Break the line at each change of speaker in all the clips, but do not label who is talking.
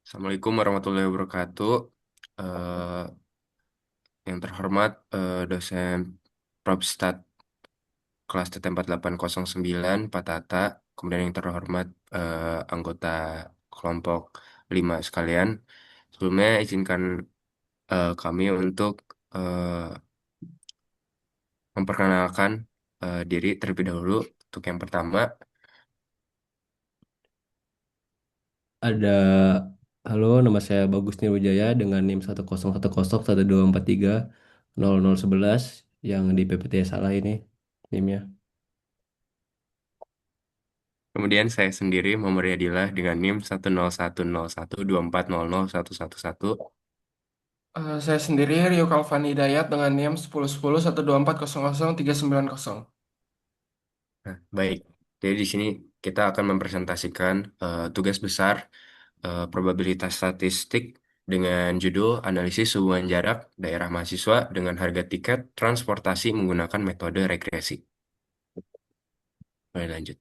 Assalamualaikum warahmatullahi wabarakatuh. Eh, yang terhormat dosen Propstat kelas TT 4809 Pak Tata, kemudian yang terhormat anggota kelompok 5 sekalian. Sebelumnya izinkan kami untuk eh, memperkenalkan diri terlebih dahulu. Untuk yang pertama,
Ada, halo, nama saya Bagus Nirwijaya dengan NIM 10101230011 yang di PPT salah ini NIM-nya.
kemudian saya sendiri Muhammad Yadillah dengan NIM 10101240011.
Saya sendiri Rio Kalvani Hidayat dengan NIM 10114003900.
Nah, baik. Jadi di sini kita akan mempresentasikan tugas besar probabilitas statistik dengan judul Analisis Hubungan Jarak Daerah Mahasiswa dengan Harga Tiket Transportasi Menggunakan Metode Regresi. Boleh lanjut.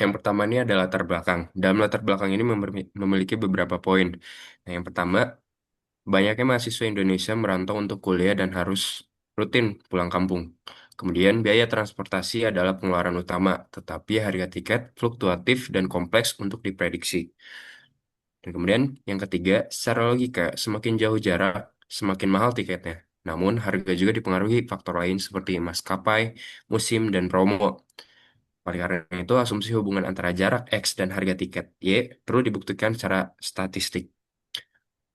Yang pertama ini adalah latar belakang. Dalam latar belakang ini memiliki beberapa poin. Nah, yang pertama, banyaknya mahasiswa Indonesia merantau untuk kuliah dan harus rutin pulang kampung. Kemudian, biaya transportasi adalah pengeluaran utama, tetapi harga tiket fluktuatif dan kompleks untuk diprediksi. Dan kemudian, yang ketiga, secara logika, semakin jauh jarak, semakin mahal tiketnya. Namun, harga juga dipengaruhi faktor lain seperti maskapai, musim, dan promo. Oleh karena itu, asumsi hubungan antara jarak X dan harga tiket Y perlu dibuktikan secara statistik.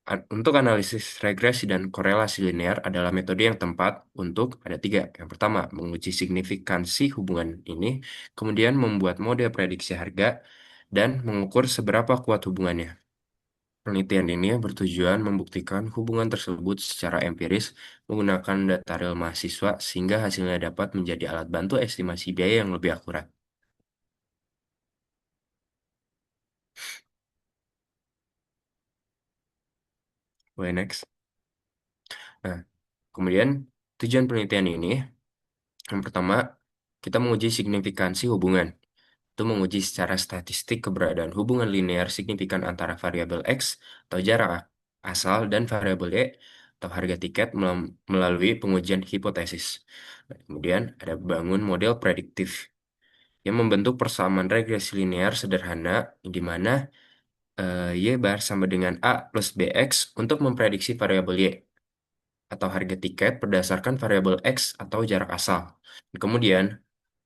Untuk analisis regresi dan korelasi linear adalah metode yang tepat untuk ada tiga. Yang pertama, menguji signifikansi hubungan ini, kemudian membuat model prediksi harga, dan mengukur seberapa kuat hubungannya. Penelitian ini bertujuan membuktikan hubungan tersebut secara empiris menggunakan data real mahasiswa sehingga hasilnya dapat menjadi alat bantu estimasi biaya yang lebih akurat. Oke, next. Nah, kemudian tujuan penelitian ini yang pertama, kita menguji signifikansi hubungan. Itu menguji secara statistik keberadaan hubungan linear signifikan antara variabel X atau jarak asal dan variabel Y atau harga tiket melalui pengujian hipotesis. Nah, kemudian ada bangun model prediktif yang membentuk persamaan regresi linear sederhana di mana Y bar sama dengan A plus BX untuk memprediksi variabel Y atau harga tiket berdasarkan variabel X atau jarak asal. Kemudian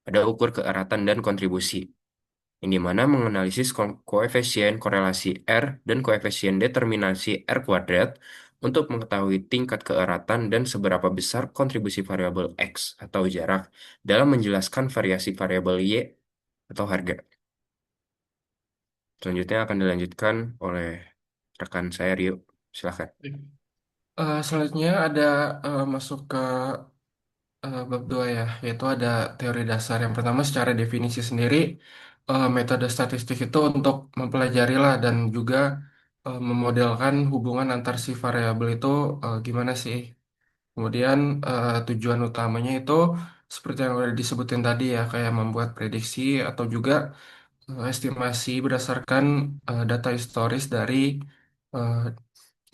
ada ukur keeratan dan kontribusi, yang dimana menganalisis koefisien korelasi R dan koefisien determinasi R kuadrat untuk mengetahui tingkat keeratan dan seberapa besar kontribusi variabel X atau jarak dalam menjelaskan variasi variabel Y atau harga. Selanjutnya akan dilanjutkan oleh rekan saya Rio. Silakan.
Selanjutnya ada masuk ke bab 2 ya, yaitu ada teori dasar. Yang pertama secara definisi sendiri, metode statistik itu untuk mempelajari lah dan juga memodelkan hubungan antar si variabel itu gimana sih. Kemudian tujuan utamanya itu seperti yang udah disebutin tadi ya, kayak membuat prediksi atau juga estimasi berdasarkan data historis dari eh,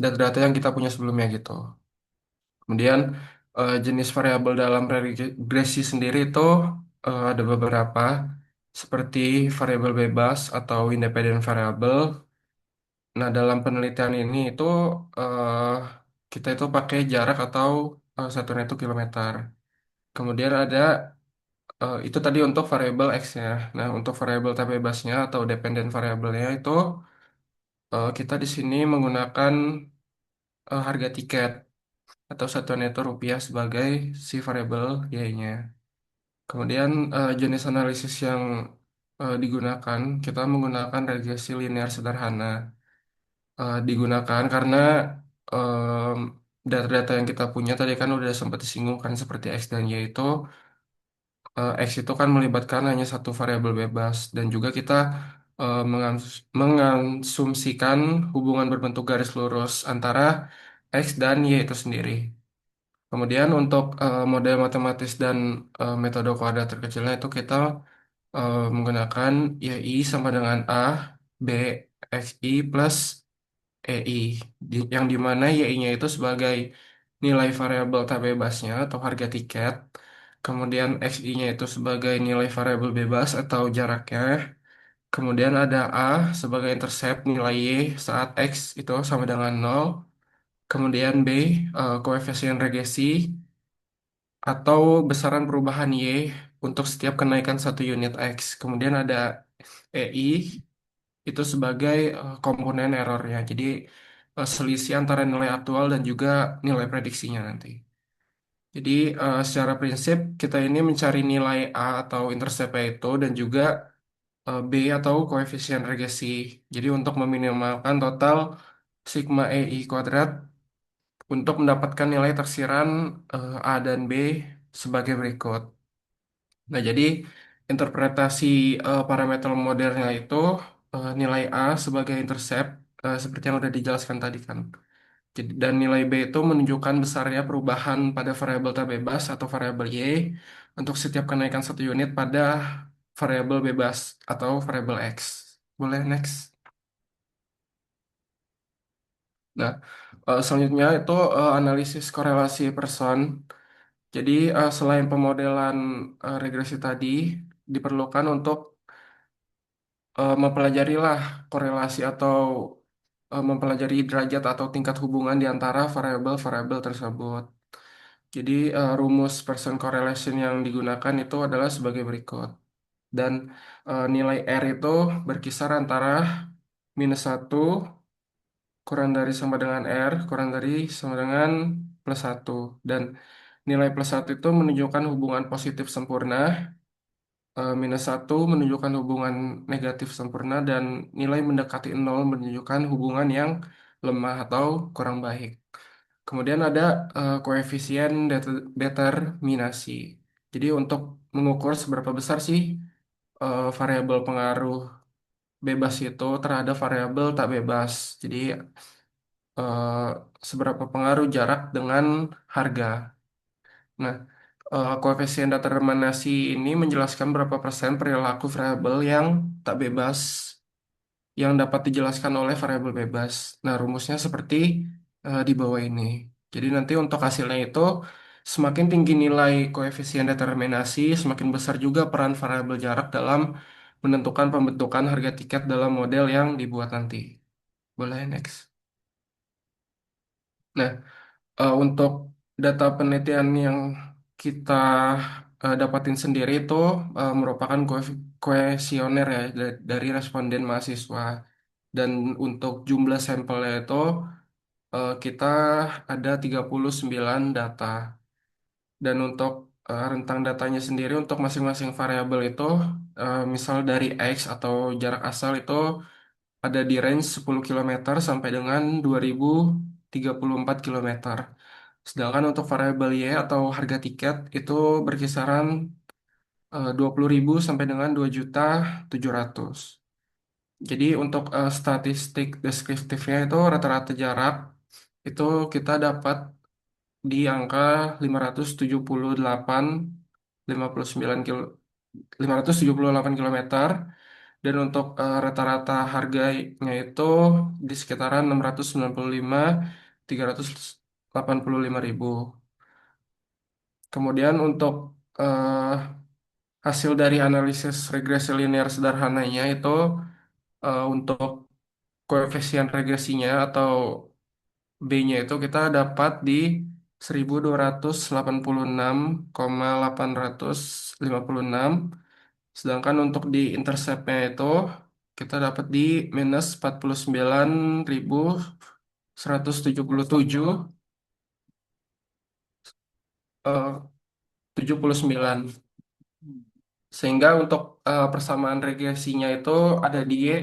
data-data yang kita punya sebelumnya gitu. Kemudian jenis variabel dalam regresi sendiri itu ada beberapa seperti variabel bebas atau independent variable. Nah, dalam penelitian ini itu eh, kita itu pakai jarak atau satuan itu kilometer. Kemudian ada itu tadi untuk variabel X-nya. Nah, untuk variabel T bebasnya atau dependent variabelnya itu kita di sini menggunakan harga tiket atau satuan itu rupiah sebagai si variabel Y-nya. Kemudian jenis analisis yang digunakan, kita menggunakan regresi linear sederhana. Digunakan karena em, data-data yang kita punya tadi kan udah sempat disinggung kan seperti X dan Y itu X itu kan melibatkan hanya satu variabel bebas dan juga kita mengasumsikan hubungan berbentuk garis lurus antara X dan Y itu sendiri. Kemudian untuk model matematis dan metode kuadrat terkecilnya itu kita menggunakan YI sama dengan A, B, XI plus EI, yang dimana YI-nya itu sebagai nilai variabel tak bebasnya atau harga tiket, kemudian XI-nya itu sebagai nilai variabel bebas atau jaraknya, kemudian ada A sebagai intercept nilai Y saat X itu sama dengan nol, kemudian B koefisien regresi atau besaran perubahan Y untuk setiap kenaikan satu unit X. Kemudian ada EI itu sebagai komponen errornya. Jadi selisih antara nilai aktual dan juga nilai prediksinya nanti. Jadi secara prinsip kita ini mencari nilai A atau intercept itu dan juga B atau koefisien regresi. Jadi untuk meminimalkan total sigma EI kuadrat untuk mendapatkan nilai tersiran A dan B sebagai berikut. Nah, jadi interpretasi parameter modelnya itu nilai A sebagai intercept seperti yang sudah dijelaskan tadi kan. Jadi, dan nilai B itu menunjukkan besarnya perubahan pada variabel tak bebas atau variabel Y untuk setiap kenaikan satu unit pada variabel bebas atau variabel X. Boleh next. Nah, selanjutnya itu analisis korelasi person. Jadi selain pemodelan regresi tadi, diperlukan untuk mempelajari lah korelasi atau mempelajari derajat atau tingkat hubungan di antara variabel-variabel tersebut. Jadi rumus Pearson correlation yang digunakan itu adalah sebagai berikut. Dan nilai R itu berkisar antara -1 kurang dari sama dengan R kurang dari sama dengan +1. Dan nilai +1 itu menunjukkan hubungan positif sempurna, -1 menunjukkan hubungan negatif sempurna, dan nilai mendekati nol menunjukkan hubungan yang lemah atau kurang baik. Kemudian ada koefisien determinasi. Jadi untuk mengukur seberapa besar sih variabel pengaruh bebas itu terhadap variabel tak bebas. Jadi eh, seberapa pengaruh jarak dengan harga. Nah, koefisien determinasi ini menjelaskan berapa persen perilaku variabel yang tak bebas yang dapat dijelaskan oleh variabel bebas. Nah, rumusnya seperti di bawah ini. Jadi nanti untuk hasilnya itu semakin tinggi nilai koefisien determinasi, semakin besar juga peran variabel jarak dalam menentukan pembentukan harga tiket dalam model yang dibuat nanti. Boleh next. Nah, untuk data penelitian yang kita dapatin sendiri itu merupakan kuesioner ya dari responden mahasiswa. Dan untuk jumlah sampelnya itu kita ada 39 data. Dan untuk rentang datanya sendiri untuk masing-masing variabel itu misal dari X atau jarak asal itu ada di range 10 kilometer sampai dengan 2034 kilometer. Sedangkan untuk variabel Y atau harga tiket itu berkisaran 20.000 sampai dengan 2.700.000. Jadi untuk statistik deskriptifnya itu rata-rata jarak itu kita dapat di angka 578 59 kilo 578 kilometer, dan untuk rata-rata harganya itu di sekitaran 695 385.000. Kemudian untuk eh, hasil dari analisis regresi linear sederhananya itu untuk koefisien regresinya atau B-nya itu kita dapat di 1286,856. Sedangkan untuk di interceptnya itu kita dapat di -49.177 eh, 79. Sehingga untuk persamaan regresinya itu ada di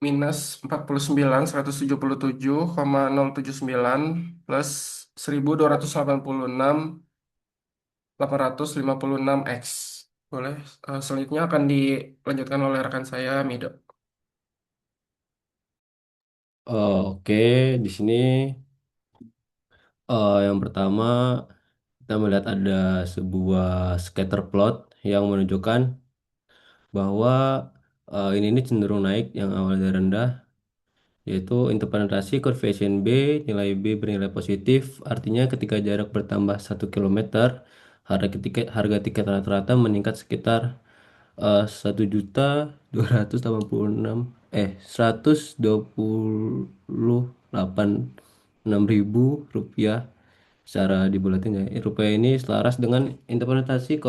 -49.177,079 plus 1286.856 X. Boleh. Selanjutnya akan dilanjutkan oleh rekan saya, Mido.
Oh, oke, di sini Yang pertama kita melihat ada sebuah scatter plot yang menunjukkan bahwa ini cenderung naik yang awalnya rendah, yaitu interpretasi koefisien B, nilai B bernilai positif, artinya ketika jarak bertambah 1 kilometer, harga tiket rata-rata meningkat sekitar 1.286.000 rupiah secara dibulatin ya. Rupiah ini selaras dengan interpretasi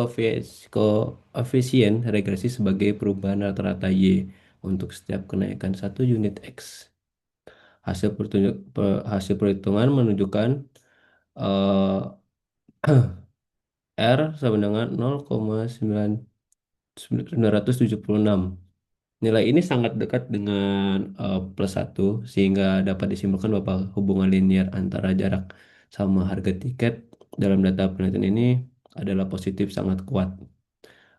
koefisien regresi sebagai perubahan rata-rata Y untuk setiap kenaikan 1 unit X. Hasil perhitungan menunjukkan eh, R sama dengan 0,976. Nilai ini sangat dekat dengan +1 sehingga dapat disimpulkan bahwa hubungan linear antara jarak sama harga tiket dalam data penelitian ini adalah positif sangat kuat.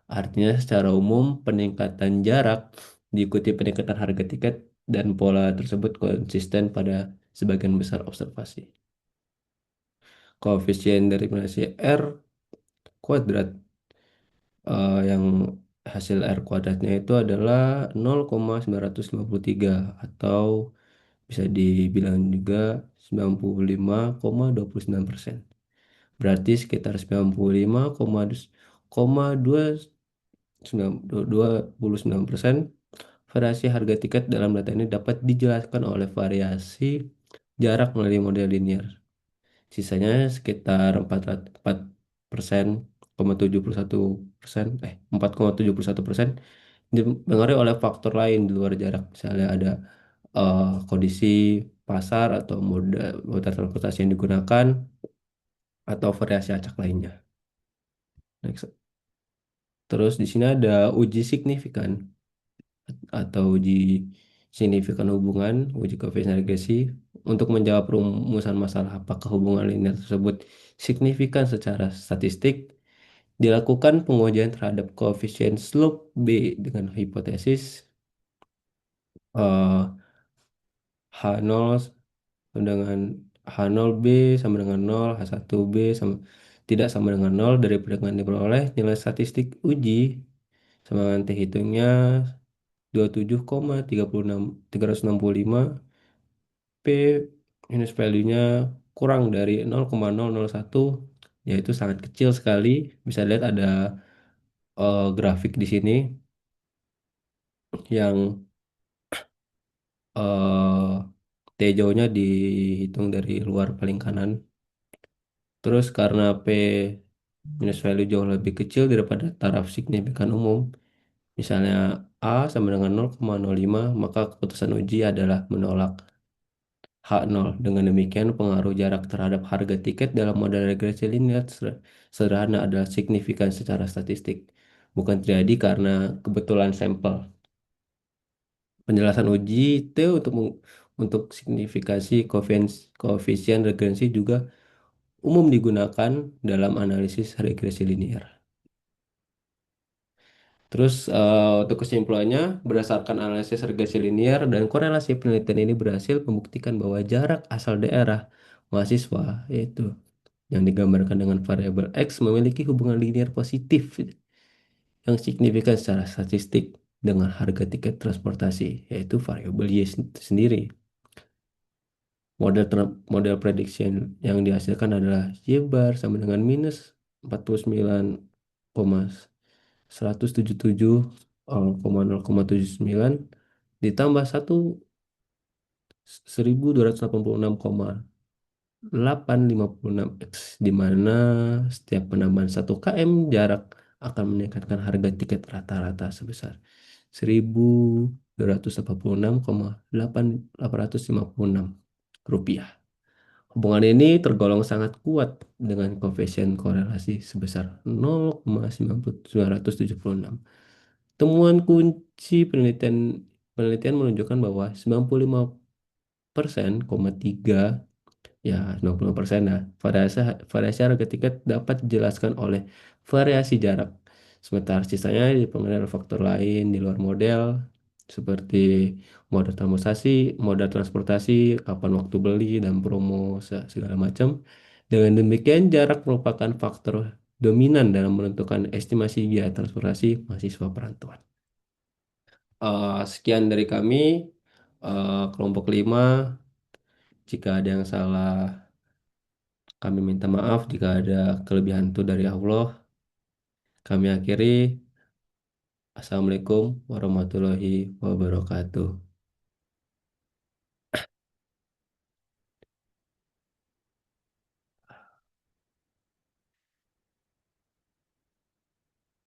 Artinya secara umum peningkatan jarak diikuti peningkatan harga tiket dan pola tersebut konsisten pada sebagian besar observasi. Koefisien dari R kuadrat yang hasil R kuadratnya itu adalah 0,953 atau bisa dibilang juga 95,29%. Berarti sekitar 95,29% variasi harga tiket dalam data ini dapat dijelaskan oleh variasi jarak melalui model linear. Sisanya sekitar 4% 71%, 4,71% dipengaruhi oleh faktor lain di luar jarak. Misalnya ada kondisi pasar atau moda transportasi yang digunakan atau variasi acak lainnya. Next. Terus di sini ada uji signifikan atau uji signifikan hubungan, uji koefisien regresi untuk menjawab rumusan masalah apakah hubungan linear tersebut signifikan secara statistik. Dilakukan pengujian terhadap koefisien slope B dengan hipotesis eh, H0 sama dengan H0B sama dengan 0, H1B sama tidak sama dengan 0 dari peringatan yang diperoleh nilai statistik uji sama dengan T hitungnya 27,36365 P minus value-nya kurang dari 0,001, yaitu sangat kecil sekali. Bisa lihat ada grafik di sini yang T jauhnya dihitung dari luar paling kanan. Terus karena P minus value jauh lebih kecil daripada taraf signifikan umum, misalnya A sama dengan 0,05, maka keputusan uji adalah menolak H0. Dengan demikian, pengaruh jarak terhadap harga tiket dalam model regresi linear sederhana adalah signifikan secara statistik, bukan terjadi karena kebetulan sampel. Penjelasan uji T untuk signifikasi koefisien regresi juga umum digunakan dalam analisis regresi linear. Terus untuk kesimpulannya, berdasarkan analisis regresi linear dan korelasi penelitian ini berhasil membuktikan bahwa jarak asal daerah mahasiswa, yaitu yang digambarkan dengan variabel X, memiliki hubungan linear positif yang signifikan secara statistik dengan harga tiket transportasi, yaitu variabel Y sendiri. Model prediksi yang dihasilkan adalah Y bar sama dengan minus 49,177 0,079 ditambah 1.1286,856 X, di mana setiap penambahan 1 km jarak akan meningkatkan harga tiket rata-rata sebesar 1.286,856 rupiah. Hubungan ini tergolong sangat kuat dengan koefisien korelasi sebesar 0,976. Temuan kunci penelitian penelitian menunjukkan bahwa 95,3%, ya 90% nah, variasi harga tiket dapat dijelaskan oleh variasi jarak. Sementara sisanya dipengaruhi oleh faktor lain di luar model seperti moda transportasi, kapan waktu beli dan promo segala macam. Dengan demikian, jarak merupakan faktor dominan dalam menentukan estimasi biaya transportasi mahasiswa perantauan. Sekian dari kami, kelompok 5. Jika ada yang salah, kami minta maaf. Jika ada kelebihan itu dari Allah. Kami akhiri. Assalamualaikum warahmatullahi wabarakatuh.